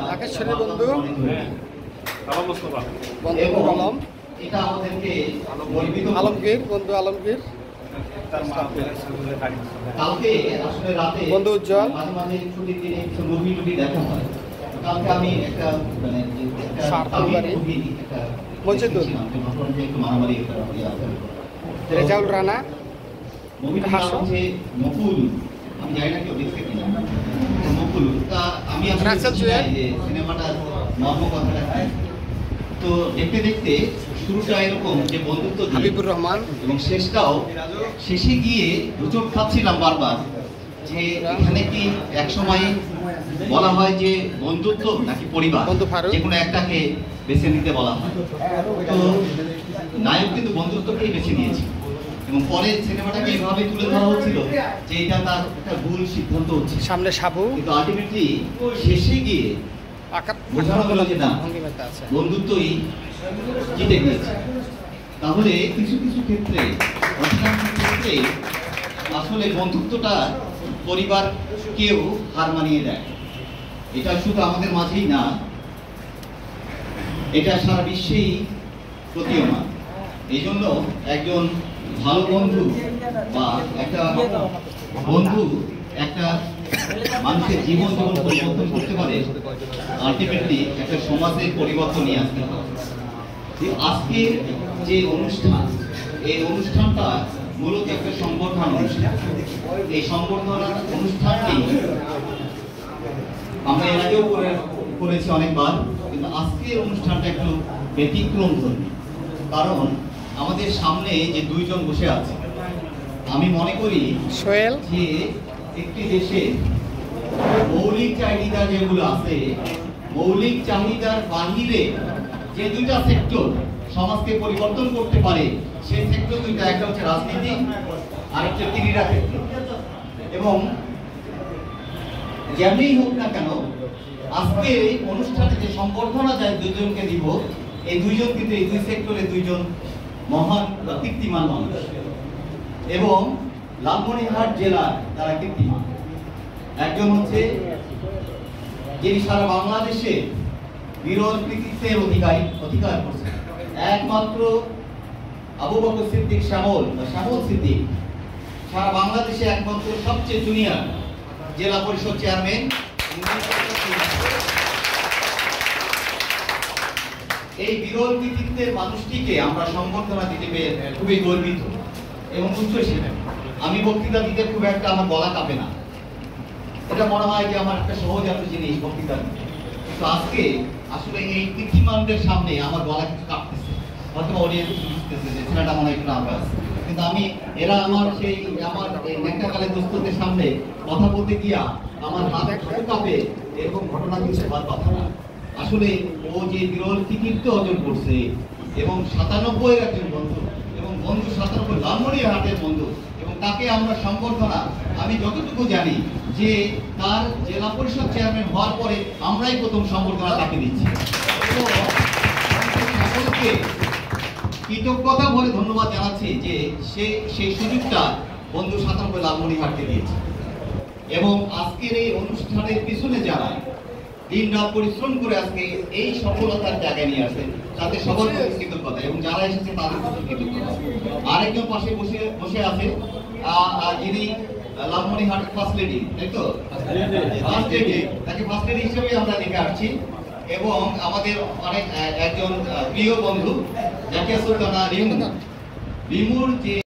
ঢাকেশ্বরের বন্ধু আলম, আলমগীর বন্ধু, আলমগীর বন্ধু উজ্জ্বল, মজিদুল, রেজাউল রানা, তো দেখতে দেখতে শুরুটা এরকম যে বন্ধুত্ব হাবিবুর রহমান এবং শেষে গিয়ে দুচোট খাচ্ছিলাম বারবার যে এখানে কি একসময় বলা হয় যে বন্ধুত্ব নাকি পরিবার, যে কোনো একটাকে বেছে নিতে বলা হয়। তো নায়ক কিন্তু বন্ধুত্বকেই বেছে নিয়েছে এবং পরে সিনেমাটাকে এভাবে তুলে ধরা হচ্ছিল যে এটা তার একটা ভুল সিদ্ধান্ত হচ্ছে, সামনে সাবু, কিন্তু আলটিমেটলি শেষে গিয়ে বোঝানো হলো যে না, বন্ধুত্বই জিতে গিয়েছে। তাহলে কিছু কিছু ক্ষেত্রে, অধিকাংশ ক্ষেত্রে আসলে বন্ধুত্বটা পরিবারকেও হার মানিয়ে দেয়। এটা শুধু আমাদের মাঝেই না, এটা সারা বিশ্বেই প্রতীয়মান। এই জন্য একজন ভালো বন্ধু বা একটা বন্ধু একটা মানুষের জীবন যেমন পরিবর্তন করতে পারে, আলটিমেটলি একটা সমাজের পরিবর্তন নিয়ে আসতে পারে। আজকের যে অনুষ্ঠান, এই অনুষ্ঠানটা মূলত একটা সংবর্ধনা অনুষ্ঠান। এই সংবর্ধনা অনুষ্ঠানটি আমরা এর আগেও করেছি অনেকবার, কিন্তু আজকের অনুষ্ঠানটা একটু ব্যতিক্রম ধর্মী। কারণ আমাদের সামনে যে দুইজন বসে আছে, আমি মনে করি যে একটি দেশে মৌলিক চাহিদা যেগুলো আছে, মৌলিক চাহিদার বাহিরে যে দুইটা সেক্টর সমাজকে পরিবর্তন করতে পারে, সেই সেক্টর দুইটা, একটা হচ্ছে রাজনীতি আর একটা ক্রীড়া ক্ষেত্র। এবং যেমনি হোক না কেন, আজকে এই অনুষ্ঠানে যে সম্বর্ধনা যায় দুইজনকে দিব, এই দুইজন কিন্তু এই দুই সেক্টরে দুইজন মহান বা কীর্তিমান মানুষ এবং লালমনিরহাট জেলার তারা কীর্তিমান। একজন হচ্ছে যিনি সারা বাংলাদেশে বিরল কৃতিত্বের অধিকার করছেন, একমাত্র আবু বকর সিদ্দিক শ্যামল বা শ্যামল সিদ্দিক, সারা বাংলাদেশে একমাত্র সবচেয়ে জুনিয়র জেলা পরিষদ চেয়ারম্যান। এই বিরল কৃতিত্বের মানুষটিকে আমরা সম্বর্ধনা দিতে পেরে খুবই গর্বিত এবং উচ্ছ্বসিত। আমি বক্তৃতা দিতে খুব একটা আমার গলা কাঁপে না, এটা মনে হয় যে আমার একটা সহজ একটা জিনিস বক্তৃতা দিতে। তো আজকে আসলে এই কৃতিমানদের সামনে আমার গলা কিছু কাঁপতেছে, হয়তো অডিয়েন্স বুঝতেছে যে ছেলেটা মনে হয় একটু নার্ভাস, কিন্তু এরা আমার সেই আমার নেকাকালে দোস্তদের সামনে কথা বলতে গিয়া আমার হাত কাঁপে, এরকম ঘটনা কিছু হওয়ার কথা না। আসলে ও যে বিরল কৃতিত্ব অর্জন করছে এবং ৯৭ একজন বন্ধু, এবং বন্ধু ৯৭ লালমনিরহাটের বন্ধু, এবং তাকে আমরা সম্বর্ধনা, আমি যতটুকু জানি যে তার জেলা পরিষদ চেয়ারম্যান হওয়ার পরে আমরাই প্রথম সম্বর্ধনা তাকে দিচ্ছি। সকলকে কৃতজ্ঞতা বলে ধন্যবাদ জানাচ্ছি যে সে সেই সুযোগটা বন্ধু ৯৭ লালমনিরহাটকে দিয়েছে। এবং আজকের এই অনুষ্ঠানের পিছনে যারা দিন রাত পরিশ্রম করে আজকে এই সফলতার জায়গায় নিয়ে আসে, তাদের সবার প্রতি কৃতজ্ঞতা, এবং যারা এসেছে তাদের প্রতি কৃতজ্ঞতা। আরেকজন পাশে বসে আছে যিনি লালমনিরহাট ফার্স্ট লেডি, তাই তো? ফার্স্ট লেডি, তাকে ফার্স্ট লেডি হিসেবে আমরা দেখে আসছি। এবং আমাদের অনেক একজন প্রিয় বন্ধু জাকিয়া সুলতানা রিমুর যে